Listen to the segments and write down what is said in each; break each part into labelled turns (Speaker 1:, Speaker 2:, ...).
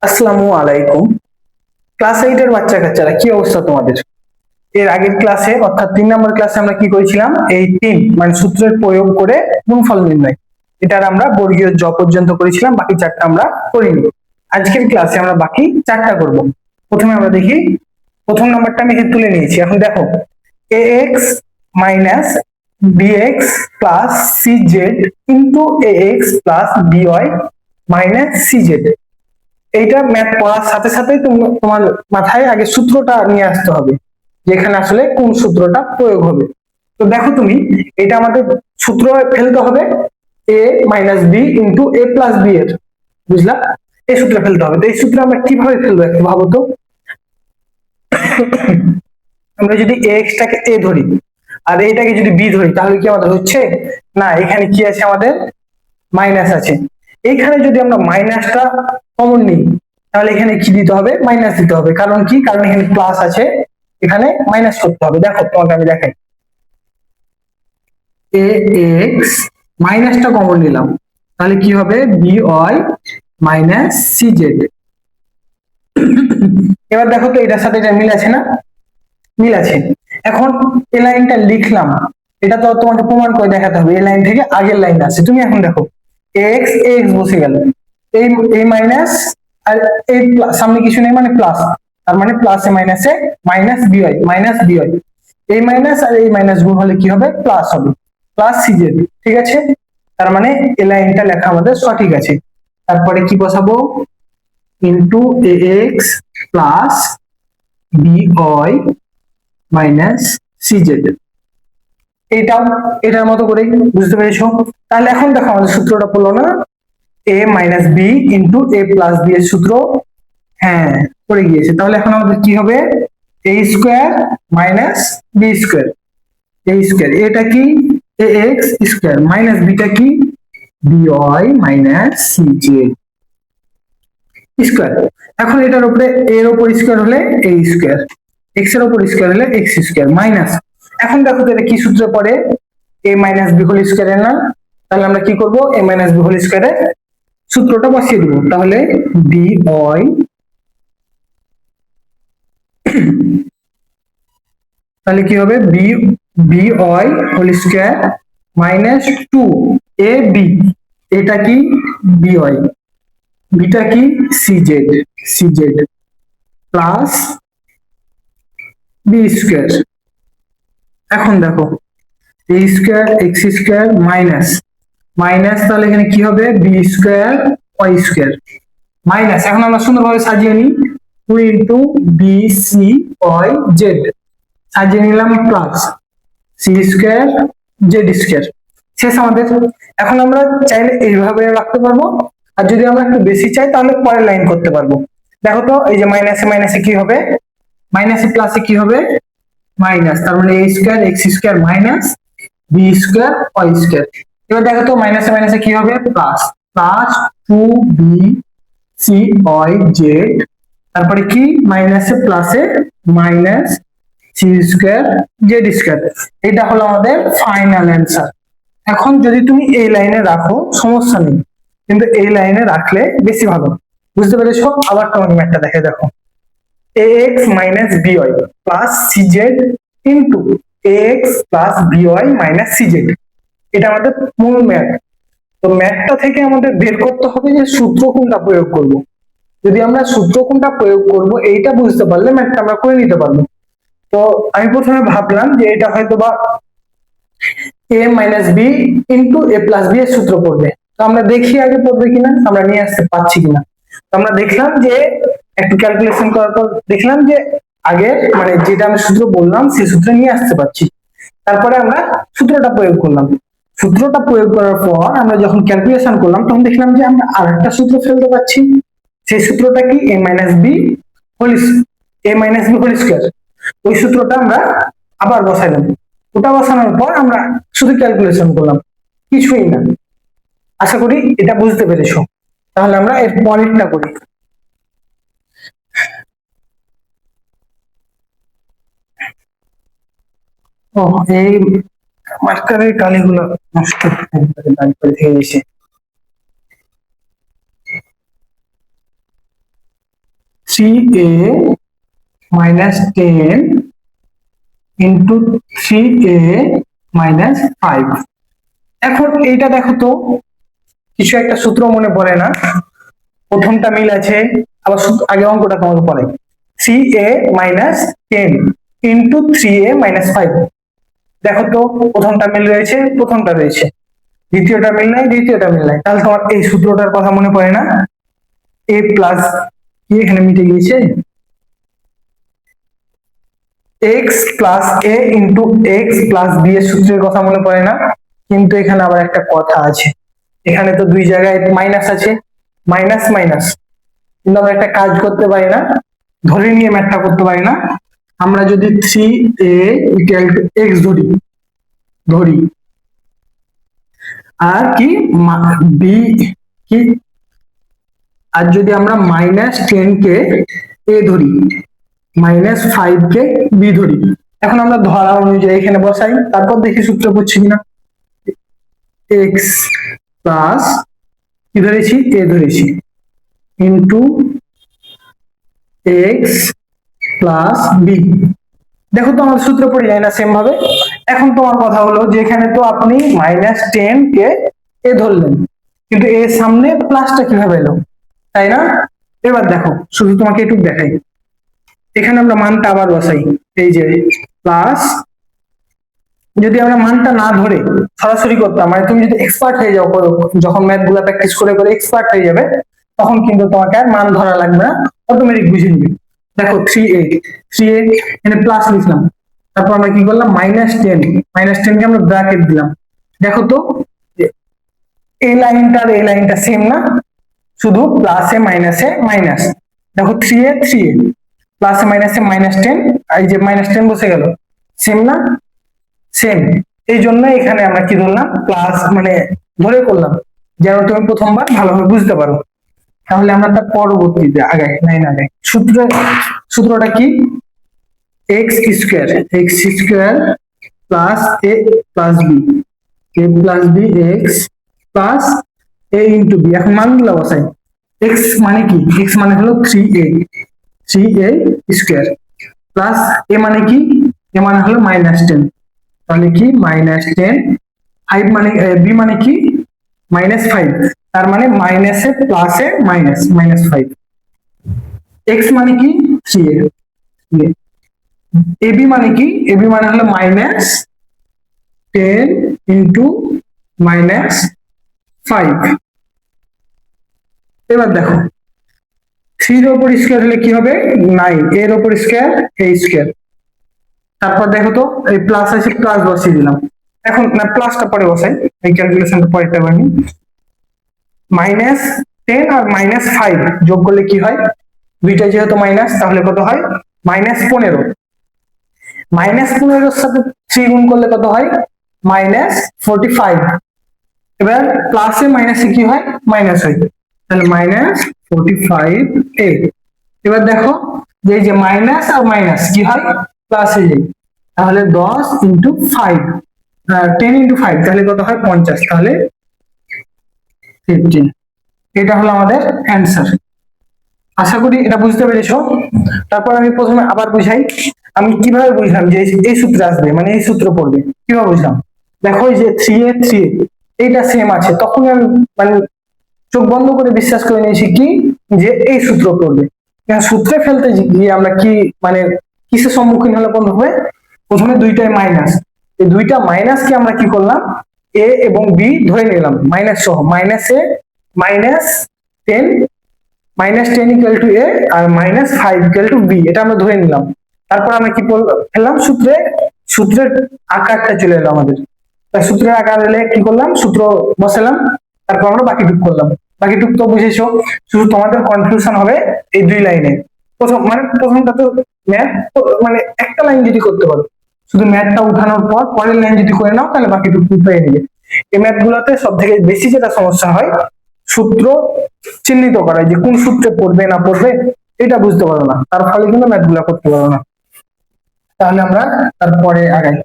Speaker 1: আসসালামু আলাইকুম। ক্লাস 8 এর বাচ্চা কাচ্চারা, কি অবস্থা তোমাদের? এর আগের ক্লাসে অর্থাৎ 3 নম্বর ক্লাসে আমরা কি করেছিলাম? এই 3 মানে সূত্রের প্রয়োগ করে গুণফল নির্ণয়, এটার আমরা বর্গীয় জ পর্যন্ত করেছিলাম, বাকি 4টা আমরা করিনি। আজকের ক্লাসে আমরা বাকি 4টা করব। প্রথমে আমরা দেখি, প্রথম নাম্বারটা আমি এখানে তুলে নিয়েছি। এখন দেখো, ax minus bx plus cz into ax plus by minus cz। এইটা ম্যাথ পড়ার সাথে সাথে তোমার মাথায় আগে সূত্রটা নিয়ে আসতে হবে, যেখানে আসলে কোন সূত্রটা প্রয়োগ হবে। তো দেখো তুমি, এটা আমাদের সূত্র ফেলতে হবে a minus B into A plus B এর, বুঝলা? এই সূত্র ফেলতে হবে। তো এই সূত্র আমরা কিভাবে ফেলবো একটু ভাবো তো। আমরা যদি এক্স টাকে এ ধরি আর এইটাকে যদি বি ধরি, তাহলে কি আমাদের হচ্ছে? না, এখানে কি আছে? আমাদের মাইনাস আছে। এইখানে যদি আমরা মাইনাসটা কমন নিই, তাহলে এখানে কি দিতে হবে? মাইনাস দিতে হবে। কারণ কি? কারণ এখানে প্লাস আছে, এখানে মাইনাস করতে হবে। দেখো তোমাকে আমি দেখাই, এ এক্স মাইনাসটা কমন নিলাম, তাহলে কি হবে? B Y minus C Z. এবার দেখো তো, এটার সাথে এটা মিল আছে না? মিল আছে। এখন এই লাইনটা লিখলাম, এটা তো তোমাকে প্রমাণ করে দেখাতে হবে। এই লাইন থেকে আগের লাইন আছে। তুমি এখন দেখো, এক্স এক্স বসে গেল, এই এই মাইনাস আর এই সামনে কিছু নেই মানে প্লাস, তার মানে প্লাসে মাইনাসে মাইনাস বিওয়াই মাইনাস বিওয়াই, এই মাইনাস আর এই মাইনাস গুণ হলে কি হবে? প্লাস হবে, প্লাস সিজেড। ঠিক আছে, তার মানে এই লাইনটা লেখা আমাদের সঠিক আছে। তারপরে কি বসাবো? Into A x plus by minus CZ. এইটাও এটার মতো করে, বুঝতে পেরেছো? তাহলে এখন দেখো আমাদের সূত্রটা পড়লো না, এ minus B into A plus B এর সূত্র। হ্যাঁ, পড়ে গিয়েছে। তাহলে এখন আমাদের কি হবে? A square minus B square, A square. এটা কি? A X square minus beta কি? B Y minus C Z square. এখন এটার উপরে এর উপর স্কোয়ার হলে এ স্কোয়ার, এক্স এর উপর স্কোয়ার হলে এক্স স্কোয়ার মাইনাস। এখন দেখো তো এটা কি সূত্রে পড়ে? এ মাইনাস বি হোল স্কোয়ারের না? তাহলে আমরা কি করব? এ মাইনাস বি হোল স্কোয়ারের সূত্রটা বসিয়ে দেবো। তাহলে বি ওয়াই, তাহলে কি হবে? B b y whole square minus 2 a b, এটা কি? বি ওয়াই, বিটা কি? C z, c z plus b square. এখন দেখো, a square x square minus minus, তাহলে এখানে কি হবে? B square y square minus. এখন আমরা সুন্দরভাবে সাজিয়ে নিই, 2 into b c y z, সাজিয়ে নিলাম plus c square z square. শেষ আমাদের। এখন আমরা চাইলে এইভাবে রাখতে পারবো, আর যদি আমরা একটু বেশি চাই তাহলে পরের লাইন করতে পারবো। দেখো তো, এই যে মাইনাসে মাইনাসে কি হবে? মাইনাসে প্লাসে কি হবে? মাইনাস, তার মানে a square x square minus B square y square. এবার দেখো তো, মাইনাসে মাইনাসে কি হবে? Plus, plus 2 b c y z, তারপরে কি? মাইনাসে প্লাসে minus c square z square. এটা হলো আমাদের ফাইনাল অ্যান্সার। এখন যদি তুমি এই লাইনে রাখো সমস্যা নেই, কিন্তু এই লাইনে রাখলে বেশি ভালো। বুঝতে পেরেছো? আবার তোমাকে ম্যাথটা দেখে দেখো, ax minus by plus cz into ax plus by minus cz, এটা আমাদের মূল ম্যাথ। তো ম্যাথটা থেকে আমাদের বের করতে হবে যে সূত্র কোনটা প্রয়োগ করব। যদি আমরা সূত্র কোনটা প্রয়োগ করব এইটা বুঝতে পারলে ম্যাথটা আমরা করে নিতে পারবো। তো আমি প্রথমে ভাবলাম যে এটা হয়তো বা a minus B into A plus B এর সূত্র পড়বে। তো আমরা দেখি আগে পড়বে কিনা, আমরা নিয়ে আসতে পারছি কিনা। তো আমরা দেখলাম যে একটু ক্যালকুলেশন করার পর দেখলাম যে আগে মানে যেটা আমি সূত্র বললাম সেই সূত্র নিয়ে আসতে পারছি। তারপরে আমরা সূত্রটা প্রয়োগ করলাম। সূত্রটা প্রয়োগ করার পর আমরা যখন ক্যালকুলেশন করলাম তখন দেখলাম যে আমরা আরেকটা সূত্র ফেলতে পারছি। সেই সূত্রটা কি? এ মাইনাস বি হোল স্কোয়ার। ওই সূত্রটা আমরা আবার বসাইলাম। ওটা বসানোর পর আমরা শুধু ক্যালকুলেশন করলাম, কিছুই না। আশা করি এটা বুঝতে পেরেছো। তাহলে আমরা এর পরেরটা করি। ও, এই মার্কারের কালিগুলো নষ্ট হয়ে গেছে। 3a minus 10 into 3a minus 5। এখন এইটা দেখো তো, কিছু একটা সূত্র মনে পড়ে না? প্রথমটা মিল আছে, আবার আগে অঙ্কটা তোমাকে পড়ে, 3a minus 10 into 3a minus 5। দেখো তো, প্রথমটা মিল রয়েছে, প্রথমটা রয়েছে, দ্বিতীয়টা মিল নাই, দ্বিতীয়টা মিল নাই, তাহলে তোমার এই সূত্রটার কথা মনে পড়ে না? a প্লাস কি এখানে মিটে গিয়েছে, x plus a into x plus b এর সূত্রের কথা মনে পড়ে না? কিন্তু এখানে আবার একটা কথা আছে, এখানে তো দুই জায়গায় মাইনাস আছে, মাইনাস মাইনাস, কিন্তু আমরা একটা কাজ করতে পারি না, ধরে নিয়ে ম্যাথটা করতে পারি না। আমরা যদি 3a ইকুয়াল টু x ধরি ধরি আর কি b কি, আর যদি আমরা মাইনাস 10 কে a ধরি, মাইনাস 5 কে b ধরি, এখন আমরা ধরা অনুযায়ী এখানে বসাই, তারপর দেখি সূত্র করছি কিনা। x প্লাস কি ধরেছি, a ধরেছি, ইন্টু x প্লাস b। দেখো তো আমার সূত্র পড়ে যায় না সেম ভাবে? এখন তোমার কথা হলো যে এখানে তো আপনি মাইনাস 10 কে a ধরলেন, কিন্তু এর সামনে প্লাসটা কিভাবে এলো, তাই না? এবার দেখো, শুধু তোমাকে একটু দেখাই, এখানে আমরা মানটা আবার বসাই, এই যে প্লাস, যদি আমরা মানটা না ধরে সরাসরি করতাম, মানে তুমি যদি এক্সপার্ট হয়ে যাও, যখন ম্যাথ গুলা প্র্যাকটিস করে করে এক্সপার্ট হয়ে যাবে, তখন কিন্তু তোমাকে আর মান ধরা লাগবে না, অটোমেটিক বুঝে নিবে। দেখো 3a এখানে প্লাস লিখলাম, তারপর আমরা কি করলাম, মাইনাস 10 কে আমরা ব্র্যাকেট দিলাম। দেখো তো এই লাইনটা আর এই লাইনটা সেম না, শুধু প্লাসে মাইনাসে মাইনাস। দেখো 3a প্লাসে মাইনাসে মাইনাস 10, আর এই যে মাইনাস 10 বসে গেল, সেম না? সেম। এই জন্য এখানে আমরা কি ধরলাম, প্লাস মানে ধরে করলাম, যেন তুমি প্রথমবার ভালোভাবে বুঝতে পারো। তাহলে আমরা তার পরবর্তীতে আগাই, সূত্রটা কি, x square plus a plus b, x plus a into b। এখন মানগুলো বসাই, x মানে কি, x মানে হলো 3a স্কয়ার, প্লাস a মানে কি, a মানে হলো মাইনাস 10, তাহলে কি মাইনাস 10, 5 মানে b মানে কি মাইনাস 5, তার মানে মাইনাসে প্লাসে মাইনাস, মাইনাস 5। x মানে কি 3a, ab মানে কি, ab মানে হলো মাইনাস 10 ইন্টু মাইনাস 5। এবার দেখো 3 এর উপর স্কয়ার হলে কি হবে, 9, এর উপর স্কয়ার a স্কয়ার, তারপর দেখো তো এই প্লাস আছে, প্লাস বসিয়ে দিলাম। এখন না, প্লাসটা পরে বসাই, এই ক্যালকুলেশনটা পরে করবেন। মাইনাস 10 আর মাইনাস 5 যোগ করলে কি হয়, দুইটা যেহেতু মাইনাস, তাহলে কত হয়, মাইনাস 15। মাইনাস 15 এর সাথে 3 গুণ করলে কত হয়, মাইনাস 45। এবার প্লাসে মাইনাসে কি হয়, মাইনাস হয়, তাহলে মাইনাস 45a। এবার দেখো যে এই যে মাইনাস আর মাইনাস কি হয়, প্লাস হয়ে যায়, তাহলে 10 ইন্টু 5, 10 ইন্টু 5, তাহলে কত হয় 50, তাহলে 15। এটা হলো আমাদের অ্যান্সার। আশা করি এটা বুঝতে পেরেছো। তারপর আমি প্রথমে আবার বুঝাই, আমি কিভাবে বুঝলাম যে এই সূত্র আসবে, মানে এই সূত্র পড়বে, কিভাবে বুঝলাম। দেখো এই যে 3a এইটা সেম আছে, তখন আমি মানে চোখ বন্ধ করে বিশ্বাস করে নিয়েছি কি, যে এই সূত্র পড়বে। সূত্রে ফেলতে গিয়ে আমরা কি মানে কিসের সম্মুখীন হলে বন্ধ হবে, প্রথমে দুইটাই মাইনাস, এই দুইটা মাইনাসকে আমরা কি করলাম, a এবং b ধরে নিলাম মাইনাস সহ, মাইনাসে minus 10, minus 10 equal to a আর মাইনাস 5 ইকুয়াল টু b, এটা আমরা ধরে নিলাম। তারপর আমরা কি ফেললাম, সূত্রের আকারটা চলে এলো আমাদের, সূত্রের আকার এলে কি করলাম, সূত্র বসালাম, তারপর আমরা বাকিটুক করলাম। বাকিটুক তো বুঝেছো, শুধু তোমাদের কনফিউশন হবে এই দুই লাইনে। প্রথমটা তো ম্যাথ, মানে একটা লাইন যদি করতে পারো, শুধু ম্যাথটা উঠানোর পর পরের লাইন যদি করে নাও, তাহলে বাকিটুকু পেয়ে নেবে। এই ম্যাথ গুলোতে সব থেকে বেশি যেটা সমস্যা হয়, সূত্র চিহ্নিত করা, যে কোন সূত্রে পড়বে না পড়বে এটা বুঝতে পারো না, তার ফলে কিন্তু ম্যাথ গুলা করতে পারো না। তাহলে আমরা তারপরে আগাই,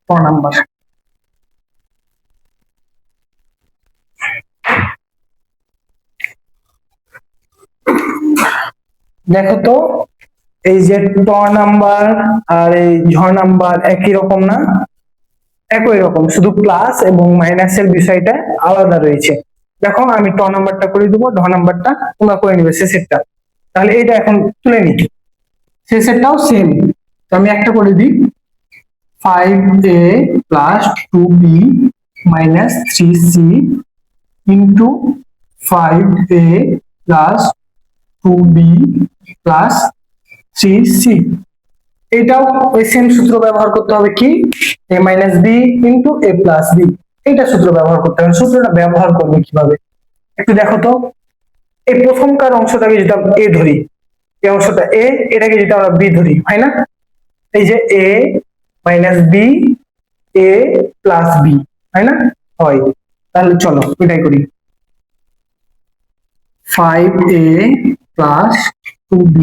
Speaker 1: 4 নাম্বার। দেখো তো এই যে ট নাম্বার আর এই ঝ নাম্বার একই রকম না? একই রকম, শুধু প্লাস এবং মাইনাসের বিষয়টা আলাদা রয়েছে। দেখো আমি ট নাম্বারটা করে দিব, ঢ নাম্বারটা তোমরা করে নিবে শেষেরটা। তাহলে এটা এখন তুলে নি, শেষেরটাও সেম। তো আমি একটা করে দিই, 5a plus 2b minus 3c into 5a plus 2b plus 3c। এটাও ওই সেম সূত্র ব্যবহার করতে হবে, কি a minus b into a plus b। এটা সূত্র ব্যবহার করতে হবে। সূত্রটা ব্যবহার করবে কিভাবে একটু দেখো তো। এই প্রথমকার অংশটাকে যদি আমরা a ধরি, এই অংশটা a, এটাকে যদি আমরা b ধরি, হয় না? এই যে a minus b, a plus b, হয় না? হয়। তাহলে চলো এটাই করি, 5a plus 2b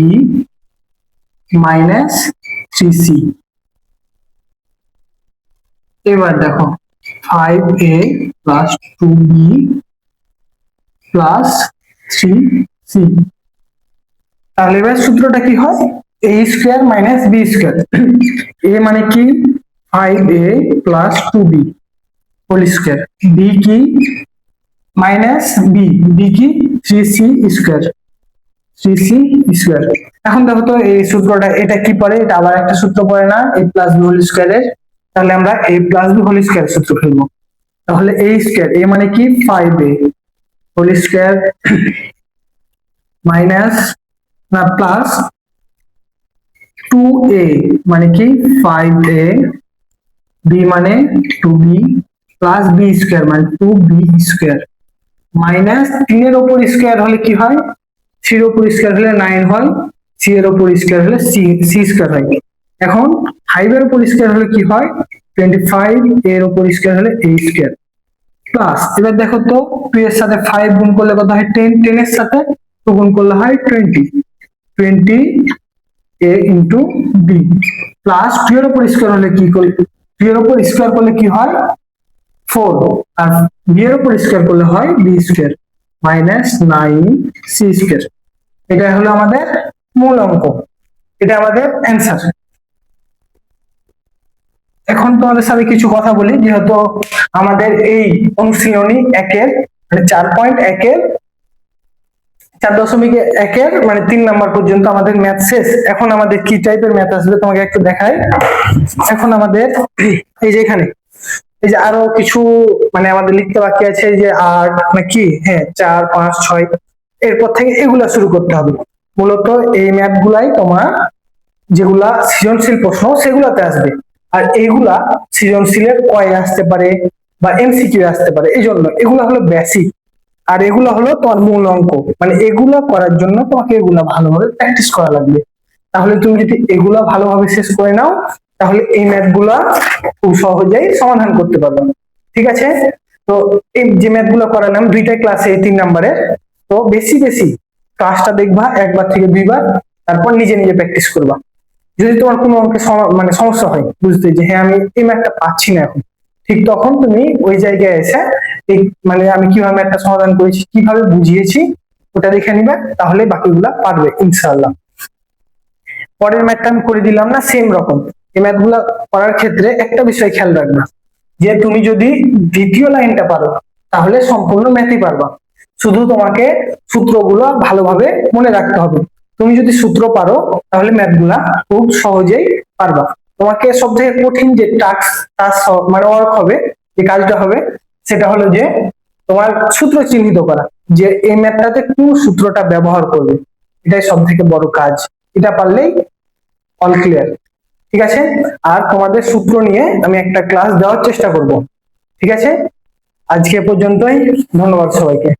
Speaker 1: minus 3c। এবার দেখো 5a plus 2b plus 3c। তাহলে এবার সূত্রটা কি হয়, a square minus b square. a মানে কি 5a plus 2b whole square, b কি মাইনাস b, b কি 3c স্কোয়ার, 3c স্কোয়ার। এখন দেখো তো এই সূত্রটা এটা কি পড়ে, এটা আবার একটা সূত্র পড়ে না, a প্লাস b হোল স্কোয়ারের? তাহলে আমরা a plus b whole square সূত্র ফেলবো। তাহলে a স্কোয়ার, a মানে কি 5a হোল স্কোয়ার মাইনাস না প্লাস 2a মানে কি 5a, b মানে 2b প্লাস b স্কোয়ার মানে 2b স্কোয়ার মাইনাস 3 এর উপর স্কোয়ার হলে কি হয়, 3 এর উপর স্কোয়ার হলে 9 হয়, c এর উপর স্কোয়ার হলে c স্কোয়ার হয়। এখন 5 এর উপর স্কোয়ার হলে কি হয় 25, এর উপর স্কোয়ার হলে a স্কোয়ার প্লাস, এবার দেখো তো 2 এর সাথে 5 গুণ করলে কত হয় 10, 10 এর সাথে 2 গুণ করলে হয় 20, 20 a ইন্টু b প্লাস 2 এর উপর স্কোয়ার হলে কি করে, 2 এর উপর স্কোয়ার করলে কি হয় 4, আর b এর উপর স্কোয়ার করলে হয় b square minus 9c square. এটা হলো আমাদের মূল অঙ্ক, এটা আমাদের অ্যান্সার। এখন তোমাদের সাথে কিছু কথা বলি, যেহেতু আমাদের এই অনুশীলনী একের মানে 4.1 4.1 মানে 3 নাম্বার পর্যন্ত আমাদের ম্যাথ শেষ। এখন আমাদের কি টাইপের ম্যাথ আসবে তোমাকে একটু দেখাই। এখন আমাদের এই যে এখানে এই যে আরো কিছু মানে আমাদের লিখতে বাকি আছে, যে 8 নাকি, হ্যাঁ 4 5 6, এরপর থেকে এগুলা শুরু করতে হবে। মূলত এই ম্যাথ গুলাই তোমার যেগুলা সৃজনশীল প্রশ্ন সেগুলাতে আসবে, আর এইগুলা সৃজনশীলের কয় আসতে পারে বা এমসিকিউ আসতে পারে, এই জন্য এগুলা হলো বেসিক, আর এগুলা হলো তোমার মূল অঙ্ক। মানে এগুলা করার জন্য তোমাকে এগুলা ভালোভাবে প্র্যাকটিস করা লাগবে। তাহলে তুমি যদি এগুলা ভালোভাবে শেষ করে নাও, তাহলে এই ম্যাথ গুলা খুব সহজেই সমাধান করতে পারবে। ঠিক আছে? তো এই যে ম্যাথ গুলো করালাম 2টা ক্লাসে, এই 3 নাম্বারের, তো বেশি বেশি ক্লাসটা দেখবা 1 বার থেকে 2 বার, তারপর নিজে নিজে প্র্যাকটিস করবা। যদি তোমার কোনো অঙ্কে মানে সমস্যা হয় বুঝতে, যে হ্যাঁ আমি এই ম্যাথটা পাচ্ছি না এখন, ঠিক তখন তুমি ওই জায়গায় এসে এই মানে আমি কিভাবে ম্যাথটা সমাধান করেছি, কিভাবে বুঝিয়েছি, ওটা দেখে নিবে, তাহলে বাকিগুলা পারবে ইনশাআল্লাহ। পরের ম্যাথটা আমি করে দিলাম না, সেম রকম। এই ম্যাথগুলা করার ক্ষেত্রে একটা বিষয় খেয়াল রাখবা, যে তুমি যদি দ্বিতীয় লাইনটা পারো তাহলে সম্পূর্ণ ম্যাথই পারবা। শুধু তোমাকে সূত্রগুলো ভালোভাবে মনে রাখতে হবে। তুমি যদি সূত্র পারো তাহলে ম্যাথগুলা খুব সহজেই পারবা। তোমাকে সবথেকে কঠিন যে টাস্ক মানে ওয়ার্ক হবে, যে কাজটা হবে, সেটা হলো যে তোমার সূত্র চিহ্নিত করা, যে এই ম্যাথটাতে কোন সূত্রটা ব্যবহার করবে, এটাই সব থেকে বড় কাজ। এটা পারলেই অল ক্লিয়ার। ঠিক আছে? আর তোমাদের সূত্র নিয়ে আমি একটা ক্লাস দেওয়ার চেষ্টা করব। ঠিক আছে? আজকে পর্যন্তই, ধন্যবাদ সবাইকে।